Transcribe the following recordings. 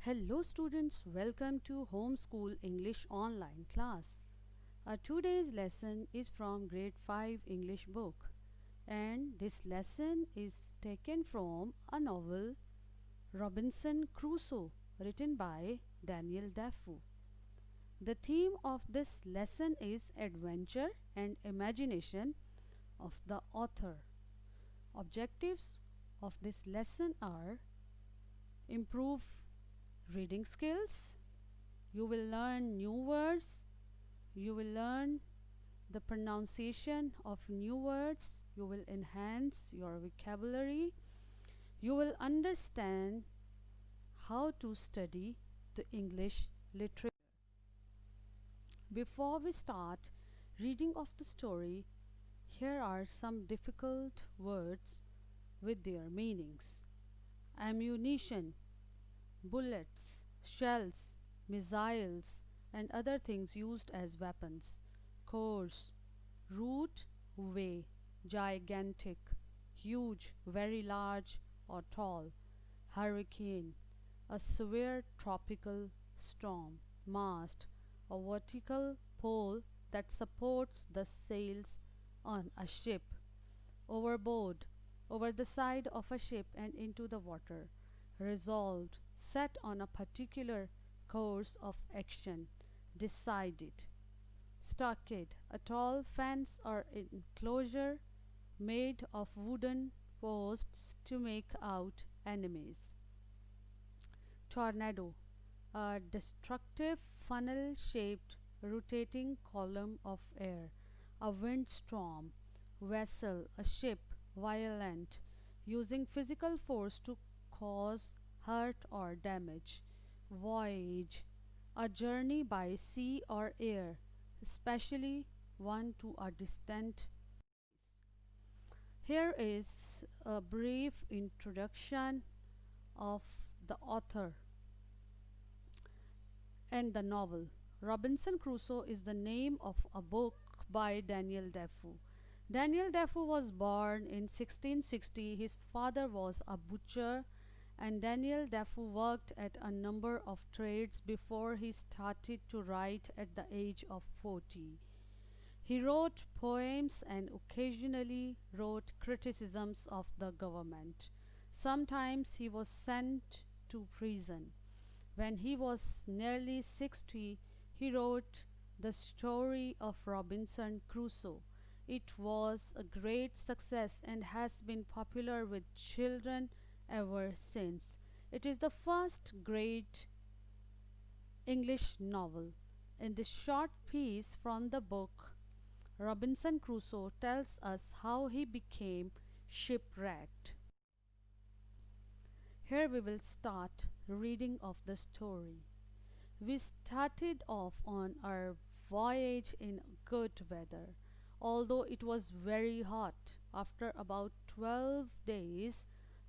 Hello students, welcome to Homeschool English online class. Our today's lesson is from grade 5 English book, and this lesson is taken from a novel Robinson Crusoe written by Daniel Defoe. The theme of this lesson is adventure and imagination of the author. Objectives of this lesson are improve reading skills, you will learn new words, you will learn the pronunciation of new words, you will enhance your vocabulary, you will understand how to study the English literature. Before we start reading of the story, here are some difficult words with their meanings. Ammunition, bullets, shells, missiles, and other things used as weapons. Course, route, way, gigantic, huge, very large or tall. Hurricane, a severe tropical storm. Mast, a vertical pole that supports the sails on a ship. Overboard, over the side of a ship and into the water. Resolved, set on a particular course of action. Decided. Stockade, a tall fence or enclosure made of wooden posts to make out enemies. Tornado, a destructive funnel-shaped rotating column of air. A windstorm. Vessel, a ship, violent, using physical force to cause hurt or damage. Voyage, a journey by sea or air, especially one to a distant place. Here is a brief introduction of the author and the novel. Robinson Crusoe is the name of a book by Daniel Defoe. Daniel Defoe was born in 1660. His father was a butcher, and Daniel Defoe worked at a number of trades before he started to write at the age of 40. He wrote poems and occasionally wrote criticisms of the government. Sometimes he was sent to prison. When he was nearly 60, he wrote the story of Robinson Crusoe. It was a great success and has been popular with children ever since. It is the first great English novel. In this short piece from the book, Robinson Crusoe tells us how he became shipwrecked. Here we will start reading of the story. We started off on our voyage in good weather, although it was very hot. After about 12 days,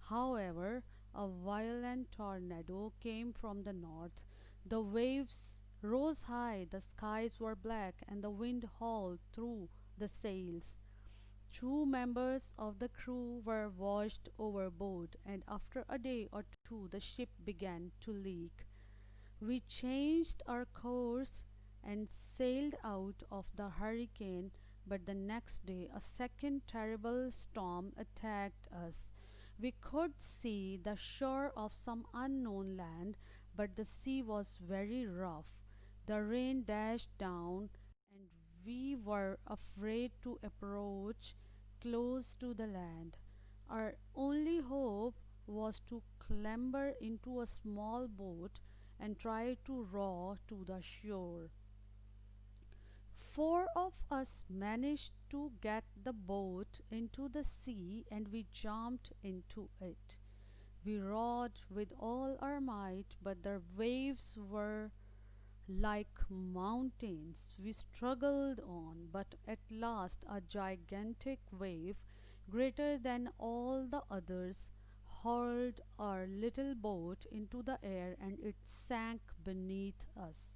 however, a violent tornado came from the north. The waves rose high, the skies were black, and the wind howled through the sails. Two members of the crew were washed overboard, and after a day or two the ship began to leak. We changed our course and sailed out of the hurricane, but the next day a second terrible storm attacked us. We could see the shore of some unknown land, but the sea was very rough. The rain dashed down, and we were afraid to approach close to the land. Our only hope was to clamber into a small boat and try to row to the shore. Four of us managed to get the boat into the sea, and we jumped into it. We rowed with all our might, but the waves were like mountains. We struggled on, but at last a gigantic wave, greater than all the others, hurled our little boat into the air, and it sank beneath us.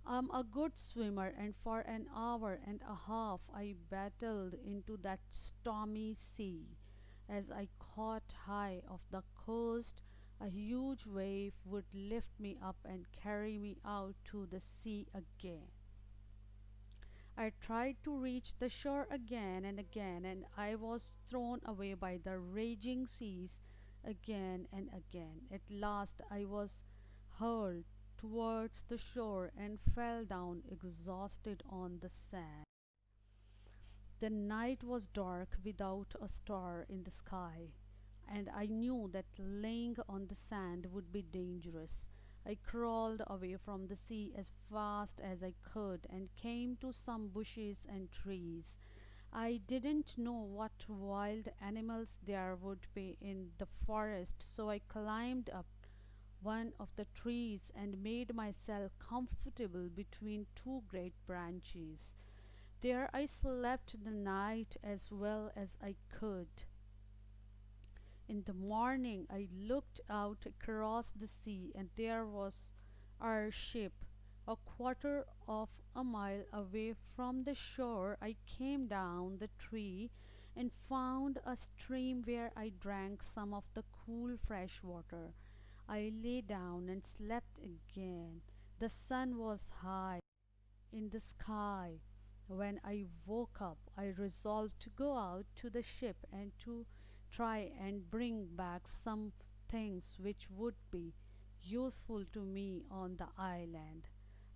I'm a good swimmer, and for an hour and a half I battled into that stormy sea. As I caught high of the coast, A huge wave would lift me up and carry me out to the sea again. I tried to reach the shore again and again, and I was thrown away by the raging seas again and again. At last, I was hurled towards the shore and fell down exhausted on the sand. The night was dark without a star in the sky, and I knew that laying on the sand would be dangerous. I crawled away from the sea as fast as I could and came to some bushes and trees. I didn't know what wild animals there would be in the forest, so I climbed up one of the trees and made myself comfortable between two great branches. There I slept the night as well as I could. In the morning I looked out across the sea, and there was our ship. A quarter of a mile away from the shore, I came down the tree and found a stream where I drank some of the cool fresh water. I lay down and slept again. The sun was high in the sky. When I woke up, I resolved to go out to the ship and to try and bring back some things which would be useful to me on the island.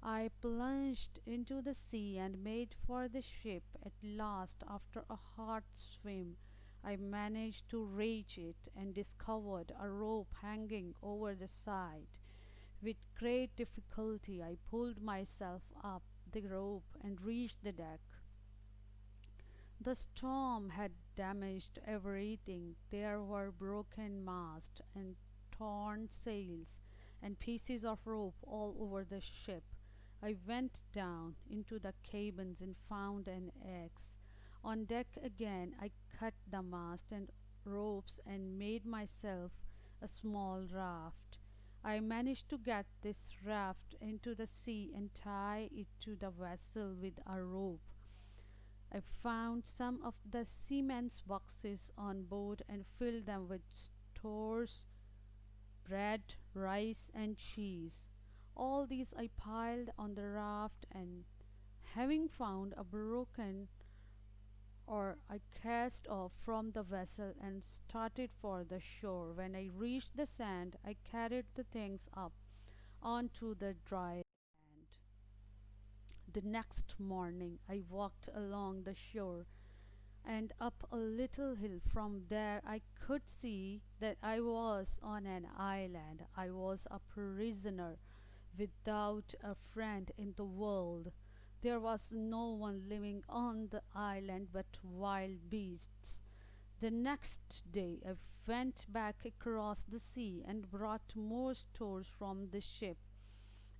I plunged into the sea and made for the ship. At last, after a hard swim, I managed to reach it and discovered a rope hanging over the side. With great difficulty, I pulled myself up the rope and reached the deck. The storm had damaged everything. There were broken masts and torn sails and pieces of rope all over the ship. I went down into the cabins and found an axe. On deck again, I cut the mast and ropes and made myself a small raft. I managed to get this raft into the sea and tie it to the vessel with a rope. I found some of the seamen's boxes on board and filled them with stores, bread, rice, and cheese. All these I piled on the raft, and having found a broken or I cast off from the vessel and started for the shore. When I reached the sand, I carried the things up onto the dry land. The next morning, I walked along the shore and up a little hill. From there, I could see that I was on an island. I was a prisoner without a friend in the world. There was no one living on the island but wild beasts. The next day I went back across the sea and brought more stores from the ship.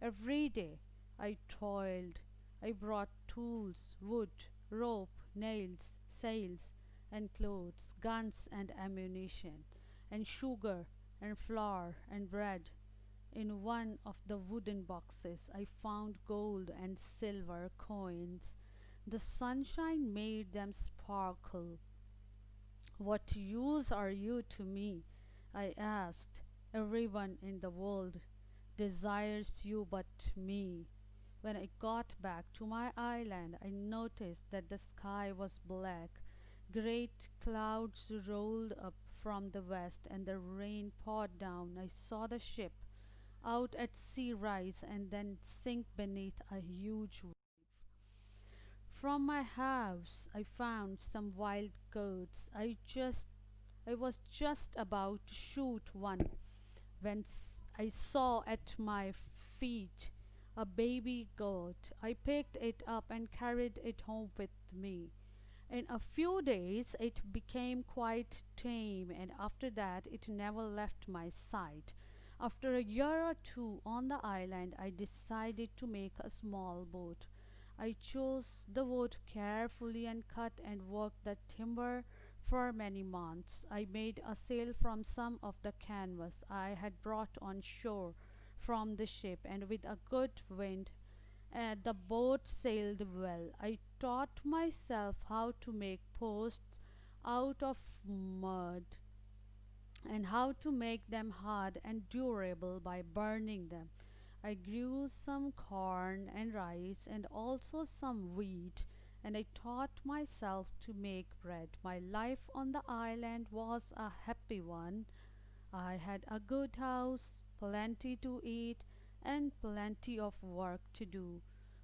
Every day I toiled. I brought tools, wood, rope, nails, sails, and clothes, guns and ammunition, and sugar and flour and bread. In one of the wooden boxes I found gold and silver coins. The sunshine made them sparkle. "What use are you to me?" I asked. "Everyone in the world desires you but me." When I got back to my island, I noticed that the sky was black. Great clouds rolled up from the west, and the rain poured down. I saw the ship out at sea rise and then sink beneath a huge wave. From my house I found some wild goats. I was just about to shoot one when I saw at my feet a baby goat. I picked it up and carried it home with me. In a few days it became quite tame, and after that it never left my sight. After a year or two on the island, I decided to make a small boat. I chose the wood carefully and cut and worked the timber for many months. I made a sail from some of the canvas I had brought on shore from the ship, and with a good wind, the boat sailed well. I taught myself how to make posts out of mud and how to make them hard and durable by burning them. I grew some corn and rice and also some wheat, and I taught myself to make bread. My life on the island was a happy one. I had a good house, plenty to eat, and plenty of work to do.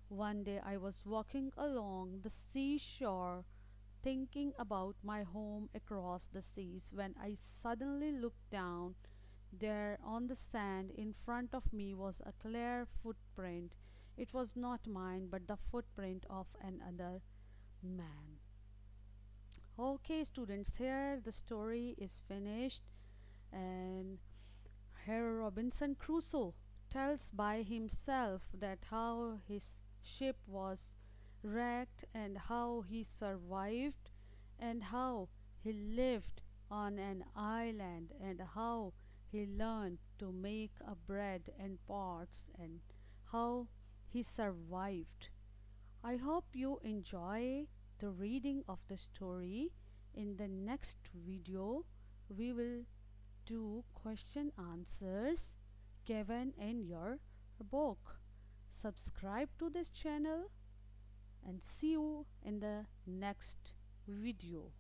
One day I was walking along the seashore thinking about my home across the seas when I suddenly looked down. There on the sand in front of me was a clear footprint. It was not mine, but the footprint of another man. Okay, students, here the story is finished, and here Robinson Crusoe tells by himself that how his ship was wrecked and how he survived and how he lived on an island and how he learned to make a bread and pots and how he survived. I hope you enjoy the reading of the story. In the next video, we will do question answers given in your book. Subscribe to this channel and see you in the next video.